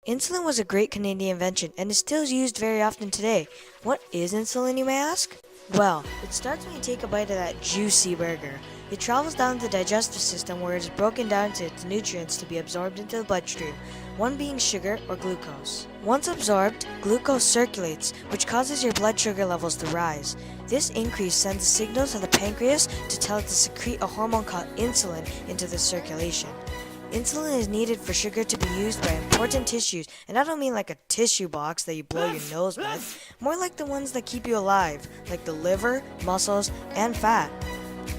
Insulin was a great Canadian invention and is still used very often today. What is insulin, you may ask? Well, it starts when you take a bite of that juicy burger. It travels down the digestive system where it is broken down to its nutrients to be absorbed into the bloodstream, one being sugar or glucose. Once absorbed, glucose circulates, which causes your blood sugar levels to rise. This increase sends a signal to the pancreas to tell it to secrete a hormone called insulin into the circulation. Insulin is needed for sugar to be used by important tissues, and I don't mean like a tissue box that you blow your nose with, more like the ones that keep you alive, like the liver, muscles, and fat.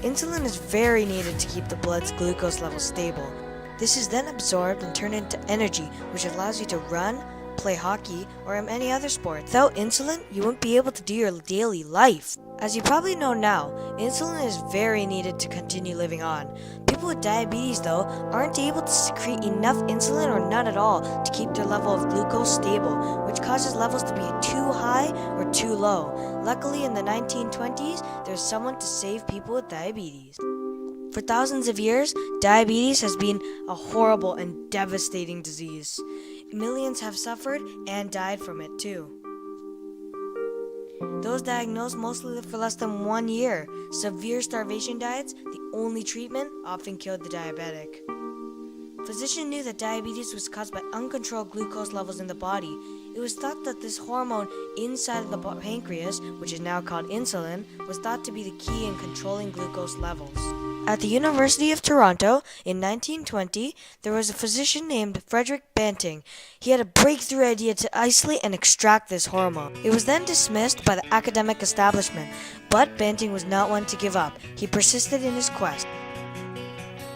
Insulin is very needed to keep the blood's glucose level stable. This is then absorbed and turned into energy, which allows you to run, play hockey, or any other sport. Without insulin, you won't be able to do your daily life. As you probably know now, insulin is very needed to continue living on. People with diabetes, though, aren't able to secrete enough insulin or none at all to keep their level of glucose stable, which causes levels to be too high or too low. Luckily, in the 1920s, there was someone to save people with diabetes. For thousands of years, diabetes has been a horrible and devastating disease. Millions have suffered and died from it too. Those diagnosed mostly live for less than 1 year. Severe starvation diets, the only treatment, often killed the diabetic. Physicians knew that diabetes was caused by uncontrolled glucose levels in the body. It was thought that this hormone inside of the pancreas, which is now called insulin, was thought to be the key in controlling glucose levels. At the University of Toronto in 1920, there was a physician named Frederick Banting. He had a breakthrough idea to isolate and extract this hormone. It was then dismissed by the academic establishment, but Banting was not one to give up. He persisted in his quest.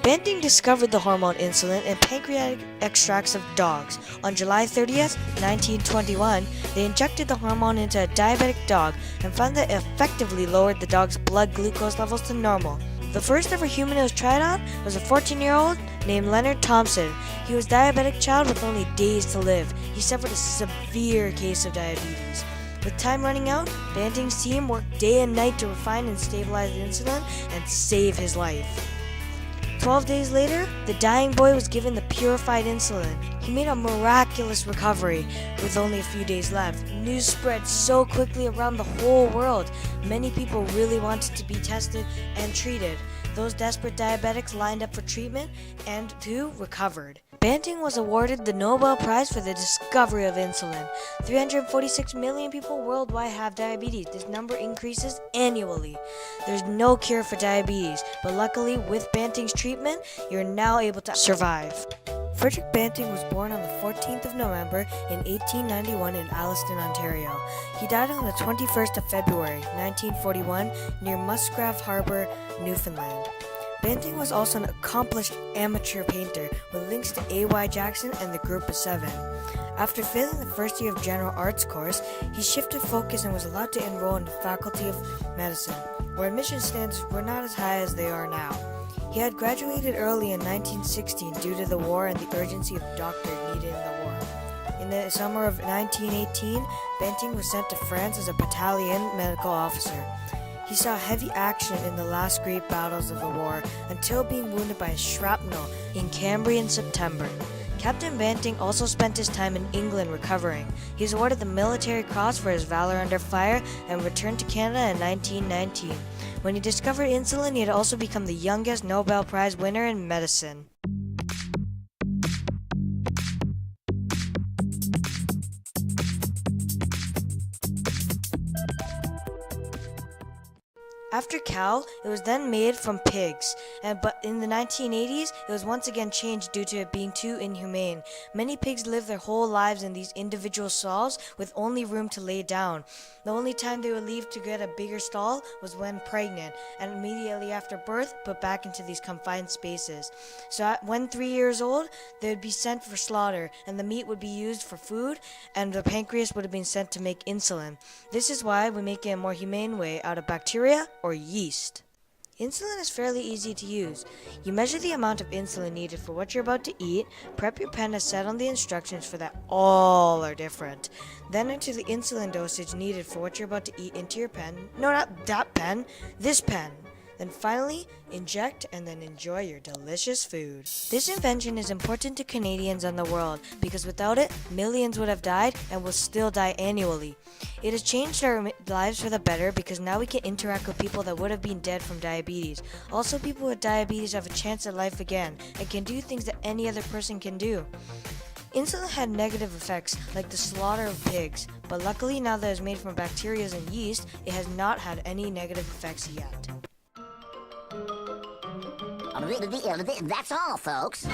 Banting discovered the hormone insulin in pancreatic extracts of dogs. On July 30th, 1921, they injected the hormone into a diabetic dog and found that it effectively lowered the dog's blood glucose levels to normal. The first ever human it was tried on was a 14-year-old named Leonard Thompson. He was a diabetic child with only days to live. He suffered a severe case of diabetes. With time running out, Banting's team worked day and night to refine and stabilize the insulin and save his life. 12 days later, the dying boy was given the purified insulin. He made a miraculous recovery with only a few days left. News spread so quickly around the whole world. Many people really wanted to be tested and treated. Those desperate diabetics lined up for treatment and too recovered. Banting was awarded the Nobel Prize for the discovery of insulin. 346 million people worldwide have diabetes. This number increases annually. There's no cure for diabetes, but luckily with Banting's treatment, you're now able to survive. Frederick Banting was born on the 14th of November in 1891 in Alliston, Ontario. He died on the 21st of February, 1941, near Musgrave Harbour, Newfoundland. Banting was also an accomplished amateur painter with links to A.Y. Jackson and the Group of Seven. After failing the first year of general arts course, he shifted focus and was allowed to enroll in the Faculty of Medicine, where admission standards were not as high as they are now. He had graduated early in 1916 due to the war and the urgency of doctors needed in the war. In the summer of 1918, Banting was sent to France as a battalion medical officer. He saw heavy action in the last great battles of the war until being wounded by a shrapnel in Cambrai in September. Captain Banting also spent his time in England recovering. He was awarded the Military Cross for his valor under fire and returned to Canada in 1919. When he discovered insulin, he had also become the youngest Nobel Prize winner in medicine. After cow, it was then made from pigs, but in the 1980s, it was once again changed due to it being too inhumane. Many pigs live their whole lives in these individual stalls with only room to lay down. The only time they would leave to get a bigger stall was when pregnant, and immediately after birth, put back into these confined spaces. So when 3 years old, they would be sent for slaughter, and the meat would be used for food, and the pancreas would have been sent to make insulin. This is why we make it a more humane way out of bacteria or yeast. Insulin is fairly easy to use. You measure the amount of insulin needed for what you're about to eat, prep your pen to set on the instructions for that all are different. Then enter the insulin dosage needed for what you're about to eat into your pen. No, not that pen, this pen. Then finally, inject and then enjoy your delicious food. This invention is important to Canadians and the world because without it, millions would have died and will still die annually. It has changed our lives for the better because now we can interact with people that would have been dead from diabetes. Also, people with diabetes have a chance at life again and can do things that any other person can do. Insulin had negative effects like the slaughter of pigs, but luckily now that it's made from bacteria and yeast, it has not had any negative effects yet. That's all, folks.